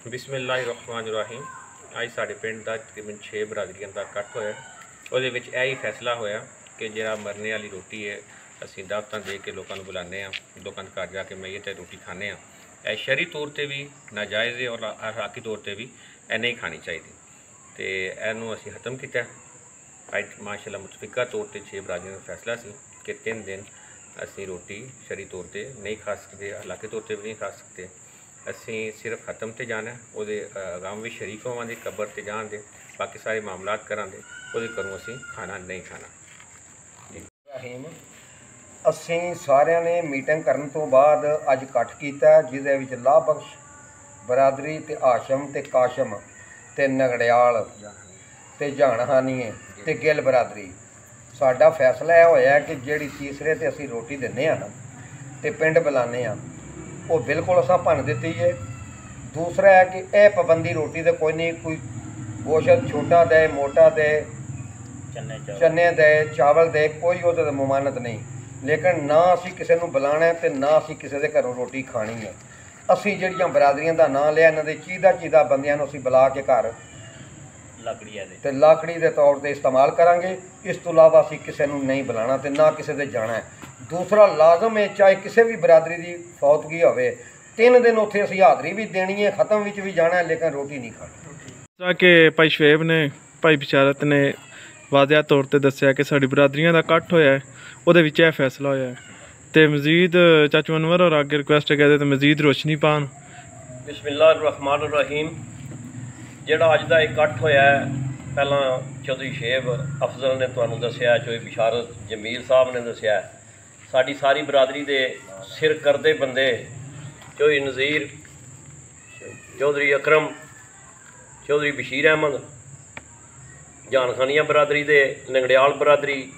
बिस्मिल्लाहिर्रहमानिर्रहीम। आज साढ़े पिंड का तकरीबन 6 बरादरियों का इकट्ठ होया। ਉਹਦੇ ਵਿੱਚ ਇਹ ਹੀ फैसला होया कि ਜਿਹੜਾ मरने वाली रोटी है ਅਸੀਂ ਦਾਵਤਾਂ ਦੇ ਕੇ ਲੋਕਾਂ ਨੂੰ ਬੁਲਾਉਂਦੇ ਹਾਂ, ਲੋਕਾਂ ਦੇ ਘਰ ਜਾ ਕੇ ਮੈਯਤ ਰੋਟੀ ਖਾਂਦੇ ਹਾਂ। ਇਹ ਸ਼ਰਈ ਤੌਰ 'ਤੇ ਵੀ ਨਾਜਾਇਜ਼ ਹੈ ਔਰ ਅਖਲਾਕੀ ਤੌਰ 'ਤੇ ਵੀ ਇਹ ਨਹੀਂ ਖਾਣੀ ਚਾਹੀਦੀ। ਤੇ ਇਹਨੂੰ ਅਸੀਂ ਖਤਮ ਕੀਤਾ। ਅੱਜ ਮਾਸ਼ਾਅੱਲਾ ਮੁਤਫਿਕਾ ਤੌਰ 'ਤੇ 6 ਬਰਾਦਰੀਆਂ ਦਾ ਫੈਸਲਾ ਸੀ ਕਿ 3 दिन ਅਸੀਂ ਰੋਟੀ ਸ਼ਰਈ ਤੌਰ 'ਤੇ ਨਹੀਂ ਖਾ ਸਕਦੇ, ਅਖਲਾਕੀ ਤੌਰ 'ਤੇ ਵੀ ਨਹੀਂ ਖਾ ਸਕਦੇ। ਅਸੀਂ ਸਿਰਫ ਖਤਮ 'ਤੇ ਜਾਣਾ, ਉਹਦੇ ਅਗਾਮ ਵੀ ਸ਼ਰੀਕ ਹੋਵਾਂਗੇ, ਕਬਰ 'ਤੇ ਜਾਣ ਦੇ, ਬਾਕੀ ਸਾਰੇ ਮਾਮਲਾਤ ਕਰਾਂਗੇ, ਉਹਦੇ ਘਰੋਂ ਅਸੀਂ ਖਾਣਾ ਨਹੀਂ ਖਾਣਾ। ਰਹੀਮ ਅਸੀਂ ਸਾਰਿਆਂ ਨੇ ਮੀਟਿੰਗ ਕਰਨ ਤੋਂ ਬਾਅਦ ਅੱਜ ਇਕੱਠ ਕੀਤਾ, ਜਿਹਦੇ ਵਿੱਚ ਲਾਹ ਬਖਸ਼ ਬਰਾਦਰੀ ਤੇ ਆਸ਼ਮ ਤੇ ਕਾਸ਼ਮ ਤੇ ਨਗੜਿਆਲ ਤੇ ਜਾਣਹਾਨੀਏ ਤੇ ਗਿੱਲ ਬਰਾਦਰੀ। ਸਾਡਾ ਫੈਸਲਾ ਇਹ ਹੋਇਆ ਕਿ ਜਿਹੜੀ ਤੀਸਰੇ ਤੇ ਅਸੀਂ ਰੋਟੀ ਦਿੰਦੇ ਹਾਂ ਨਾ ਤੇ ਪਿੰਡ ਬੁਲਾਉਂਦੇ ਹਾਂ, ਉਹ ਬਿਲਕੁਲ ਅਸਾਂ ਭੰਨ ਦਿੱਤੀ ਹੈ। ਦੂਸਰਾ ਹੈ ਕਿ ਇਹ ਪਾਬੰਦੀ ਰੋਟੀ ਦੇ ਕੋਈ ਨਹੀਂ, ਕੋਈ ਗੋਸ਼ਤ ਛੋਟਾ ਦੇ ਮੋਟਾ ਦੇ ਚਨੇ ਦੇ ਚਾਵਲ ਦੇ, ਕੋਈ ਉਹਦੇ ਮਮਾਨਤ ਨਹੀਂ। ਲੇਕਿਨ ਨਾ ਅਸੀਂ ਕਿਸੇ ਨੂੰ ਬੁਲਾਉਣਾ ਤੇ ਨਾ ਅਸੀਂ ਕਿਸੇ ਦੇ ਘਰੋਂ ਰੋਟੀ ਖਾਣੀ ਹੈ। ਅਸੀਂ ਜਿਹੜੀਆਂ ਬਰਾਦਰੀਆਂ ਦਾ ਨਾਂ ਲਿਆ, ਇਹਨਾਂ ਦੇ ਚੀਦਾ ਬੰਦਿਆਂ ਨੂੰ ਅਸੀਂ ਬੁਲਾ ਕੇ ਘਰ ਲੱਕੜੀ ਦੇ ਤੌਰ 'ਤੇ ਇਸਤੇਮਾਲ ਕਰਾਂਗੇ। ਇਸ ਤੋਂ ਇਲਾਵਾ ਅਸੀਂ ਕਿਸੇ ਨੂੰ ਨਹੀਂ ਬੁਲਾਉਣਾ ਤੇ ਨਾ ਕਿਸੇ ਦੇ ਜਾਣਾ ਹੈ। ਦੂਸਰਾ ਲਾਜ਼ਮ ਹੈ, ਚਾਹੇ ਕਿਸੇ ਵੀ ਬਰਾਦਰੀ ਦੀ ਫੌਤਗੀ ਹੋਵੇ, 3 दिन ਉੱਥੇ ਅਸੀਂ ਹਾਜ਼ਰੀ ਵੀ ਦੇਣੀ ਹੈ, ਖਤਮ ਵਿੱਚ ਵੀ ਜਾਣਾ ਹੈ, ਲੇਕਿਨ ਰੋਟੀ ਨਹੀਂ ਖਾਣੀ। ਜਿਸ ਕਿ ਭਾਈ ਸ਼ਵੇਬ ਨੇ, ਭਾਈ ਬਿਸ਼ਾਰਤ ਨੇ ਵਾਜ਼ਿਆ ਤੌਰ 'ਤੇ ਦੱਸਿਆ ਕਿ ਸਾਡੀ ਬਰਾਦਰੀਆਂ ਦਾ ਇਕੱਠ ਹੋਇਆ, ਉਹਦੇ ਵਿੱਚ ਇਹ ਫੈਸਲਾ ਹੋਇਆ। ਤੇ ਮਜ਼ੀਦ ਚਾਚੂ ਅਨਵਰ ਔਰ ਅੱਗੇ ਰਿਕੁਐਸਟ ਕਰਦੇ ਤੇ ਮਜ਼ੀਦ ਰੋਸ਼ਨੀ ਪਾਉਣ। ਬਿਸਮਿल्लाहिर्रहमानिर्रहीम। ਜਿਹੜਾ ਅੱਜ ਦਾ ਇਕੱਠ ਹੋਇਆ, ਪਹਿਲਾਂ ਚੌਧਰੀ ਸ਼ੇਬ ਅਫਜ਼ਲ ਨੇ ਤੁਹਾਨੂੰ ਦੱਸਿਆ, ਚੌਧਰੀ ਬਿਸ਼ਾਰਤ ਜਮੀਲ ਸਾਹਿਬ ਨੇ ਦੱਸਿਆ, ਸਾਡੀ ਸਾਰੀ ਬਰਾਦਰੀ ਦੇ ਸਿਰ ਕਰਦੇ ਬੰਦੇ ਚੌਧਰੀ ਨਜ਼ੀਰ, ਚੌਧਰੀ ਅਕਰਮ, ਚੌਧਰੀ ਬਸ਼ੀਰ ਅਹਿਮਦ, ਜਾਨਖਾਨੀਆਂ ਬਰਾਦਰੀ ਦੇ, ਲੰਗੜਿਆਲ ਬਰਾਦਰੀ,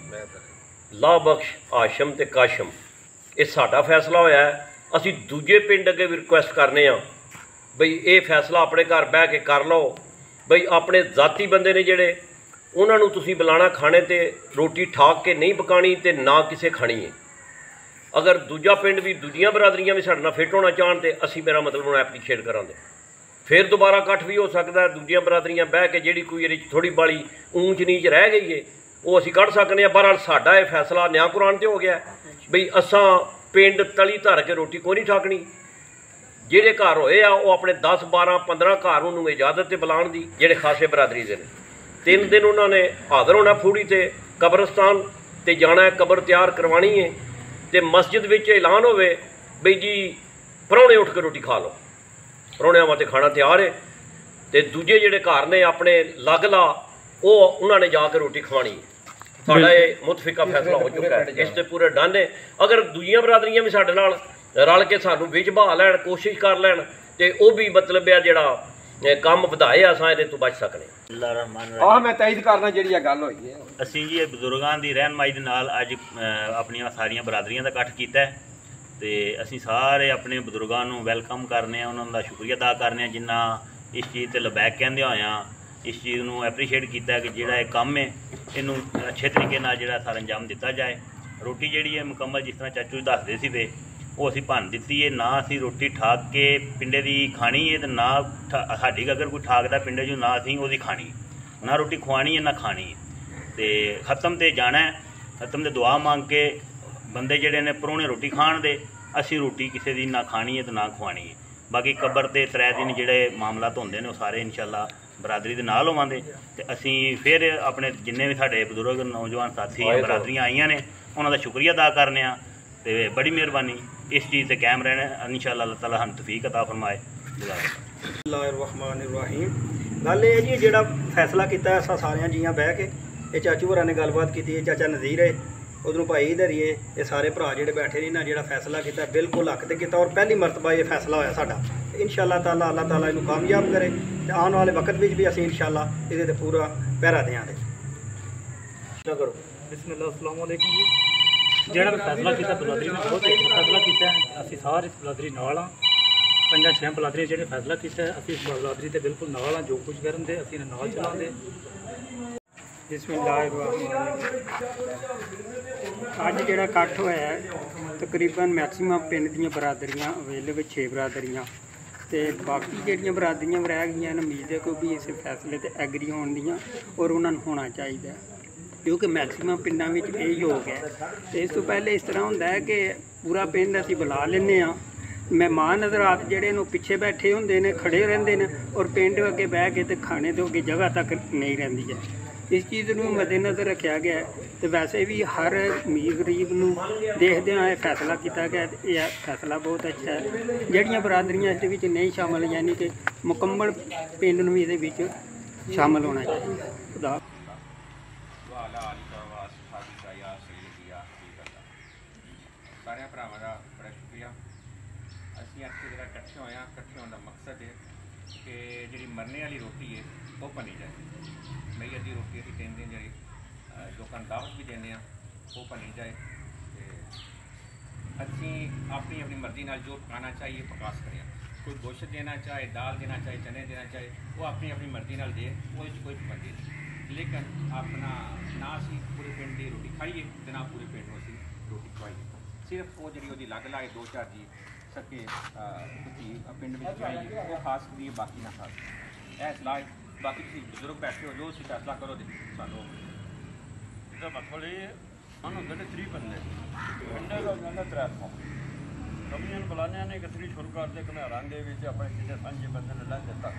ਲਾਹ ਬਖਸ਼, ਆਸ਼ਮ ਤੇ ਕਾਸ਼ਮ, ਇਹ ਸਾਡਾ ਫੈਸਲਾ ਹੋਇਆ। ਅਸੀਂ ਦੂਜੇ ਪਿੰਡ ਅੱਗੇ ਵੀ ਰਿਕੁਐਸਟ ਕਰਨੇ ਹਾਂ ਬਈ ਇਹ ਫੈਸਲਾ ਆਪਣੇ ਘਰ ਬਹਿ ਕੇ ਕਰ ਲਓ। ਬਈ ਆਪਣੇ ਜ਼ਾਤੀ ਬੰਦੇ ਨੇ ਜਿਹੜੇ, ਉਹਨਾਂ ਨੂੰ ਤੁਸੀਂ ਬੁਲਾਣਾ ਖਾਣੇ ਤੇ ਰੋਟੀ ਠਾਕ ਕੇ ਨਹੀਂ ਪਕਾਣੀ ਤੇ ਨਾ ਕਿਸੇ ਖਾਣੀ ਹੈ। ਅਗਰ ਦੂਜਾ ਪਿੰਡ ਵੀ, ਦੂਜੀਆਂ ਬਰਾਦਰੀਆਂ ਵੀ ਸਾਡੇ ਨਾਲ ਫਿੱਟ ਹੋਣਾ ਚਾਹਣ ਤੇ ਅਸੀਂ, ਮੇਰਾ ਮਤਲਬ ਉਹਨੂੰ ਐਪਰੀਸ਼ੀਏਟ ਕਰਾਂਗੇ। ਫਿਰ ਦੁਬਾਰਾ ਇਕੱਠ ਵੀ ਹੋ ਸਕਦਾ, ਦੂਜੀਆਂ ਬਰਾਦਰੀਆਂ ਬਹਿ ਕੇ ਜਿਹੜੀ ਕੋਈ ਇਹਦੇ 'ਚ ਥੋੜ੍ਹੀ ਬਾਲੀ ਊਂਚ ਨੀਚ ਰਹਿ ਗਈ ਹੈ ਉਹ ਅਸੀਂ ਕੱਢ ਸਕਦੇ ਹਾਂ। ਬਹਰਹਾਲ ਸਾਡਾ ਇਹ ਫੈਸਲਾ ਨਿਆਂ ਕੁਰਾਨ 'ਤੇ ਹੋ ਗਿਆ ਬਈ ਅਸਾਂ ਪਿੰਡ ਤਲੀ ਧਰ ਕੇ ਰੋਟੀ ਕੋਈ ਨਹੀਂ ਠਾਕਣੀ। ਜਿਹੜੇ ਘਰ ਹੋਏ ਆ ਉਹ ਆਪਣੇ 10, 12, 15 ਘਰ ਉਹਨੂੰ ਇਜਾਜ਼ਤ 'ਤੇ ਬੁਲਾਉਣ ਦੀ, ਜਿਹੜੇ ਖਾਸੇ ਬਰਾਦਰੀ ਦੇ ਨੇ। 3 दिन ਉਹਨਾਂ ਨੇ ਹਾਜ਼ਰ ਹੋਣਾ ਫੂੜੀ ਤੇ ਕਬਰਸਤਾਨ ਤੇ ਜਾਣਾ, ਕਬਰ ਤਿਆਰ ਕਰਵਾਉਣੀ ਹੈ ਤੇ ਮਸਜਿਦ ਵਿੱਚ ਐਲਾਨ ਹੋਵੇ ਬਈ ਜੀ ਪ੍ਰਾਹੁਣੇ ਉੱਠ ਕੇ ਰੋਟੀ ਖਾ ਲਓ, ਪ੍ਰਾਹੁਣਿਆਂ ਵਾਸਤੇ ਖਾਣਾ ਤਿਆਰ ਹੈ। ਤੇ ਦੂਜੇ ਜਿਹੜੇ ਘਰ ਨੇ ਆਪਣੇ ਲਗਲਾ, ਉਹ ਉਹਨਾਂ ਨੇ ਜਾ ਕੇ ਰੋਟੀ ਖਵਾਉਣੀ ਹੈ। ਸਾਡਾ ਇਹ ਮੁਤਫਿਕਾ ਫੈਸਲਾ ਹੋ ਚੁੱਕਾ ਹੈ, ਇਸ 'ਤੇ ਪੂਰੇ ਡਨ ਹੈ। ਅਗਰ ਦੂਜੀਆਂ ਬਰਾਦਰੀਆਂ ਵੀ ਸਾਡੇ ਨਾਲ ਰਲ ਕੇ ਸਾਨੂੰ ਵਿੱਚ ਬਹਾ ਲੈਣ, ਕੋਸ਼ਿਸ਼ ਕਰ ਲੈਣ ਤੇ ਉਹ ਵੀ ਮਤਲਬ ਆ ਜਿਹੜਾ ਕੰਮ ਵਧਾਏ, ਅਸਾਂ ਇਹਦੇ ਤੋਂ ਬਚ ਸਕਨੇ। ਮੈਂ ਤਾਇਦ ਕਰਨਾ ਜਿਹੜੀ ਇਹ ਗੱਲ ਹੋਈ ਹੈ। ਅਸੀਂ ਜੀ ਇਹ ਬਜ਼ੁਰਗਾਂ ਦੀ ਰਹਿਨਮਾਈ ਦੇ ਨਾਲ ਅੱਜ ਆਪਣੀਆਂ ਸਾਰੀਆਂ ਬਰਾਦਰੀਆਂ ਦਾ ਇਕੱਠ ਕੀਤਾ ਤੇ ਅਸੀਂ ਸਾਰੇ ਆਪਣੇ ਬਜ਼ੁਰਗਾਂ ਨੂੰ ਵੈਲਕਮ ਕਰਨੇ ਆ, ਉਹਨਾਂ ਦਾ ਸ਼ੁਕਰੀਆ ਅਦਾ ਕਰਨੇ ਆ ਜਿਨ੍ਹਾਂ ਇਸ ਚੀਜ਼ 'ਤੇ ਲਬੈਕ ਕਹਿੰਦੇ ਹੋਇਆਂ ਇਸ ਚੀਜ਼ ਨੂੰ ਐਪਰੀਸ਼ੀਏਟ ਕੀਤਾ ਕਿ ਜਿਹੜਾ ਇਹ ਕੰਮ ਹੈ ਇਹਨੂੰ ਅੱਛੇ ਤਰੀਕੇ ਨਾਲ ਜਿਹੜਾ ਸਾਰਾ ਅੰਜਾਮ ਦਿੱਤਾ ਜਾਏ। ਰੋਟੀ ਜਿਹੜੀ ਹੈ ਮੁਕੰਮਲ, ਜਿਸ ਤਰ੍ਹਾਂ ਚਾਚੂ ਦੱਸਦੇ ਸੀ ਵੇ, ਉਹ ਅਸੀਂ ਭੰਨ ਦਿੱਤੀ ਹੈ। ਨਾ ਅਸੀਂ ਰੋਟੀ ਠਾਕ ਕੇ ਪਿੰਡੇ ਦੀ ਖਾਣੀ ਹੈ ਤੇ ਨਾ ਸਾਡੀ ਅਗਰ ਕੋਈ ਠਾਕਦਾ ਪਿੰਡੇ 'ਚ, ਨਾ ਅਸੀਂ ਉਹਦੀ ਖਾਣੀ, ਨਾ ਰੋਟੀ ਖਵਾਣੀ ਹੈ ਨਾ ਖਾਣੀ ਹੈ। ਤੇ ਖਤਮ 'ਤੇ ਜਾਣਾ, ਖਤਮ 'ਤੇ ਦੁਆ ਮੰਗ ਕੇ ਬੰਦੇ ਜਿਹੜੇ ਨੇ ਪ੍ਰਾਹੁਣੇ ਰੋਟੀ ਖਾਣ ਦੇ, ਅਸੀਂ ਰੋਟੀ ਕਿਸੇ ਦੀ ਨਾ ਖਾਣੀ ਹੈ ਤੇ ਨਾ ਖਵਾਣੀ ਹੈ। ਬਾਕੀ ਕਬਰ 'ਤੇ 3 दिन ਜਿਹੜੇ ਮਾਮਲਾਤ ਹੁੰਦੇ ਨੇ ਉਹ ਸਾਰੇ ਇਨਸ਼ਾਅੱਲਾ ਬਰਾਦਰੀ ਦੇ ਨਾਲ ਹੋਵਾਂਗੇ। ਤੇ ਅਸੀਂ ਫਿਰ ਆਪਣੇ ਜਿੰਨੇ ਵੀ ਸਾਡੇ ਬਜ਼ੁਰਗ ਨੌਜਵਾਨ ਸਾਥੀ ਬਰਾਦਰੀਆਂ ਆਈਆਂ ਨੇ ਉਹਨਾਂ ਦਾ ਸ਼ੁਕਰੀਆ ਅਦਾ ਕਰਨੇ ਆ ਤੇ ਬੜੀ ਮਿਹਰਬਾਨੀ ਇਸ ਚੀਜ਼ 'ਤੇ ਕਾਇਮ ਰਹਿਣਾ। ਇਨਸ਼ਾਅੱਲਾ ਅੱਲਾਹ ਤਾਲਾ ਸਾਨੂੰ ਤੌਫੀਕ ਅਤਾ ਫਰਮਾਏ। ਬਿਸਮਿल्लाहिर्रहमानिर्रहीम। ਗੱਲ ਇਹ ਜੀ ਜਿਹੜਾ ਫੈਸਲਾ ਕੀਤਾ ਅਸਾਂ ਸਾਰਿਆਂ ਜੀਆਂ ਬਹਿ ਕੇ, ਇਹ ਚਾਚੂ ਹੋਰਾਂ ਨੇ ਗੱਲਬਾਤ ਕੀਤੀ ਹੈ, ਚਾਚਾ ਨਜ਼ੀਰ ਹੈ, ਉਧਰੋਂ ਭਾਈ ਧਰੀਏ, ਇਹ ਸਾਰੇ ਭਰਾ ਜਿਹੜੇ ਬੈਠੇ ਨੇ ਨਾ, ਜਿਹੜਾ ਫੈਸਲਾ ਕੀਤਾ ਬਿਲਕੁਲ ਹੱਕ 'ਤੇ ਕੀਤਾ ਔਰ ਪਹਿਲੀ ਮਰਤਬਾ ਇਹ ਫੈਸਲਾ ਹੋਇਆ ਸਾਡਾ। इंशाअल्लाह ताला अल्लाह ताला इनू कामयाब करे तो आने वाले वक्त में भी असीं इंशाअल्लाह इहदे ते पूरा पहरा देंगे। बिस्मिल्लाह अस्सलाम वालेकुम जी। जिहड़ा फैसला किया बरादरी ने बहुत फैसला किया, असीं सारे बरादरी नाल हाँ। 5-6 बरादरी जिहड़े फैसला किया, असीं बरादरी ते बिल्कुल नाल हाँ। जो कुछ करन दे असीं नाल चलांदे। अज जिहड़ा इकट्ठ होया तकरीबन मैक्सीमम पिंड दीयां बरादरियां अवेलेबल 6 बरादरियां ਤੇ ਬਾਕੀ ਜਿਹੜੀਆਂ ਬਰਾਦਰੀਆਂ ਰਹਿ ਗਈਆਂ ਨੇ ਉਮੀਦ ਹੈ ਕੋਈ ਵੀ ਇਸ ਫੈਸਲੇ ਤੇ ਐਗਰੀ ਹੋਣ ਦੀਆਂ ਔਰ ਉਹਨਾਂ ਨੂੰ ਹੋਣਾ ਚਾਹੀਦਾ ਕਿਉਂਕਿ ਮੈਕਸਿਮਮ ਪਿੰਡਾਂ ਵਿੱਚ ਇਹ ਹੋ ਗਿਆ। ਤੇ ਇਸ ਤੋਂ ਪਹਿਲੇ ਇਸ ਤਰ੍ਹਾਂ ਹੁੰਦਾ ਹੈ ਕਿ ਪੂਰਾ ਪਿੰਡ ਅਸੀਂ ਬੁਲਾ ਲੈਂਦੇ ਹਾਂ, ਮਹਿਮਾਨ ਹਜ਼ਰਾਤ ਜਿਹੜੇ ਨੂੰ ਪਿੱਛੇ ਬੈਠੇ ਹੁੰਦੇ ਨੇ ਖੜੇ ਰਹਿੰਦੇ ਨੇ ਔਰ ਪਿੰਡ ਅੱਗੇ ਬਹਿ ਕੇ ਤੇ ਖਾਣੇ ਤੋਂ ਅੱਗੇ ਜਗ੍ਹਾ ਤੱਕ ਨਹੀਂ ਰਹਿੰਦੀ ਹੈ। ਇਸ ਚੀਜ਼ ਨੂੰ ਮੱਦੇਨਜ਼ਰ ਰੱਖਿਆ ਗਿਆ ਤੇ ਵੈਸੇ ਵੀ ਹਰ ਅਮੀਰ ਗਰੀਬ ਨੂੰ ਦੇਖਦਿਆਂ ਇਹ ਫੈਸਲਾ ਕੀਤਾ ਗਿਆ ਤੇ ਇਹ ਫੈਸਲਾ ਬਹੁਤ ਅੱਛਾ ਹੈ। ਜਿਹੜੀਆਂ ਬਰਾਦਰੀਆਂ ਇਸ ਦੇ ਵਿੱਚ ਨਹੀਂ ਸ਼ਾਮਲ ਯਾਨੀ ਕਿ ਮੁਕੰਮਲ ਪਿੰਡ ਨੂੰ ਵੀ ਇਹਦੇ ਵਿੱਚ ਸ਼ਾਮਲ ਹੋਣਾ ਚਾਹੀਦਾ। ਖੁਦਾ ਸਾਰਿਆਂ ਭਰਾਵਾਂ ਦਾ ਬੜਾ ਸ਼ੁਕਰੀਆ। ਅਸੀਂ ਇੱਥੇ ਜਿਹੜਾ ਇਕੱਠੇ ਹੋਏ ਹਾਂ, ਇਕੱਠੇ ਹੋਣ ਦਾ ਮਕਸਦ ਹੈ ਕਿ ਜਿਹੜੀ ਮਰਨੇ ਵਾਲੀ ਰੋਟੀ ਹੈ ਉਹ ਬਣੀ ਜਾਏ। ਮਈ ਦੀ ਰੋਟੀ ਅਸੀਂ 3 ਦਿਨ ਜਿਹੜੀ ਲੋਕਾਂ ਨੂੰ ਦਾਵਤ ਵੀ ਦਿੰਦੇ ਹਾਂ ਉਹ ਬਣੀ ਜਾਏ ਤੇ ਅਸੀਂ ਆਪਣੀ ਮਰਜ਼ੀ ਨਾਲ ਜੋ ਪਕਾਉਣਾ ਚਾਹੀਏ ਪਕਾ ਸਕਦੇ ਹਾਂ। ਕੋਈ ਗੋਸ਼ਤ ਦੇਣਾ ਚਾਹੇ, ਦਾਲ ਦੇਣਾ ਚਾਹੇ, ਚਨੇ ਦੇਣਾ ਚਾਹੇ, ਉਹ ਆਪਣੀ ਮਰਜ਼ੀ ਨਾਲ ਦੇ, ਉਹਦੇ 'ਚ ਕੋਈ ਪਾਬੰਦੀ ਨਹੀਂ। ਲੇਕਿਨ ਆਪਣਾ ਨਾ ਅਸੀਂ ਪੂਰੇ ਪਿੰਡ ਦੀ ਰੋਟੀ ਖਾਈਏ ਤੇ ਨਾ ਪੂਰੇ ਪਿੰਡ ਨੂੰ ਅਸੀਂ ਰੋਟੀ ਖਵਾਈਏ। ਸਿਰਫ ਉਹ ਜਿਹੜੀ ਉਹਦੀ ਲੱਗ ਲਾਏ 2-4 ਜੀ ਸਕੇ ਪਿੰਡ ਵਿੱਚ ਜਾਈਏ ਉਹ ਖਾ ਸਕਦੀ ਹੈ, ਬਾਕੀ ਨਾ ਖਾ ਸਕਦੀ। ਇਹ ਸਲਾਹ ਬਾਕੀ ਤੁਸੀਂ ਬਜ਼ੁਰਗ ਬੈਠੇ ਹੋ ਜੋ ਤੁਸੀਂ ਫੈਸਲਾ ਕਰੋ ਦੇ ਸਾਨੂੰ ਇਹਦਾ ਮਤਲਬ ਇਹ ਹਨ ਹੁੰਦੇ ਨੇ 30 ਬੰਦੇ ਪਿੰਡੇ ਦਾ ਜਾਂਦਾ 300 ਕਮੀਆਂ ਨੂੰ ਬੁਲਾਉਂਦੇ ਨੇ ਕਿ 30 ਸ਼ੁਰੂ ਕਰਦੇ ਘਮਿਆਰਾਂ ਦੇ ਵਿੱਚ ਆਪਣੇ ਜਿੰਨੇ ਸਾਂਝੇ ਬੰਦੇ ਨੇ ਲੰਘ ਦਿੱਤਾ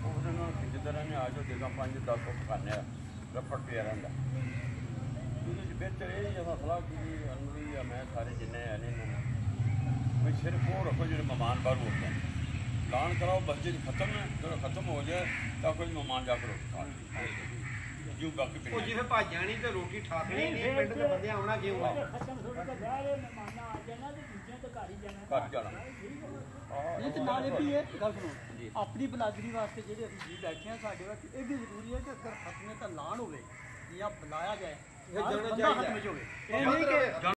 ਉਹਦੇ ਨਾਲ ਖਿੱਚਦੇ ਰਹਿੰਦੇ ਆ ਜੋ ਦੇਗਾ 5-10 ਪਕਾਨੇ ਆ ਰਫੜ ਪਿਆ ਰਹਿੰਦਾ। ਉਹਦੇ ਵਿੱਚ ਬਿਹਤਰ ਇਹ ਜਦੋਂ ਸਲਾਹ ਕੀਤੀ ਅਨਵਰੀ ਆ ਮੈਂ ਸਾਰੇ ਜਿੰਨੇ ਆਏ ਨੇ ਵੀ ਸਿਰਫ ਉਹ ਰੱਖੋ ਜਿਹੜੇ ਮਹਿਮਾਨ ਬਾਹਰ ਹੁੰਦੇ ਨੇ ਐਲਾਨ ਕਰਾਓ ਮਸਜਿਦ ਖਤਮ ਹੈ, ਜਦੋਂ ਖਤਮ ਹੋ ਜਾਏ ਤਾਂ ਕੋਈ ਮਹਿਮਾਨ ਜਾ ਕੇ ਰੋਟੀ ਜਿਉਂ ਬਾਕੀ ਪਿੰਡ ਜਿਵੇਂ ਭੱਜ ਜਾਣੀ ਤੇ ਰੋਟੀ ਠਾਕਣੀ ਨਹੀਂ, ਪਿੰਡ ਦੇ ਬੰਦੇ ਆਉਣਾ ਕਿਉਂ ਆ? ਘਰ ਜਾਣਾ ਇਹ ਤੇ ਨਾਲੇ ਵੀ ਇਹ ਗੱਲ ਸੁਣੋ ਆਪਣੀ ਬਰਾਦਰੀ ਵਾਸਤੇ ਜਿਹੜੇ ਅਸੀਂ ਜੀ ਬੈਠੇ ਹਾਂ ਸਾਡੇ ਵਾਸਤੇ ਇਹ ਵੀ ਜ਼ਰੂਰੀ ਹੈ ਕਿ ਅਗਰ ਖਤਮੇ ਤਾਂ ਐਲਾਨ ਹੋਵੇ ਜਾਂ ਬੁਲਾਇਆ ਜਾਏ, ਬੰਦਾ ਹੱਥ ਵਿੱਚ ਹੋਵੇ। ਇਹ ਨਹੀਂ ਕਿ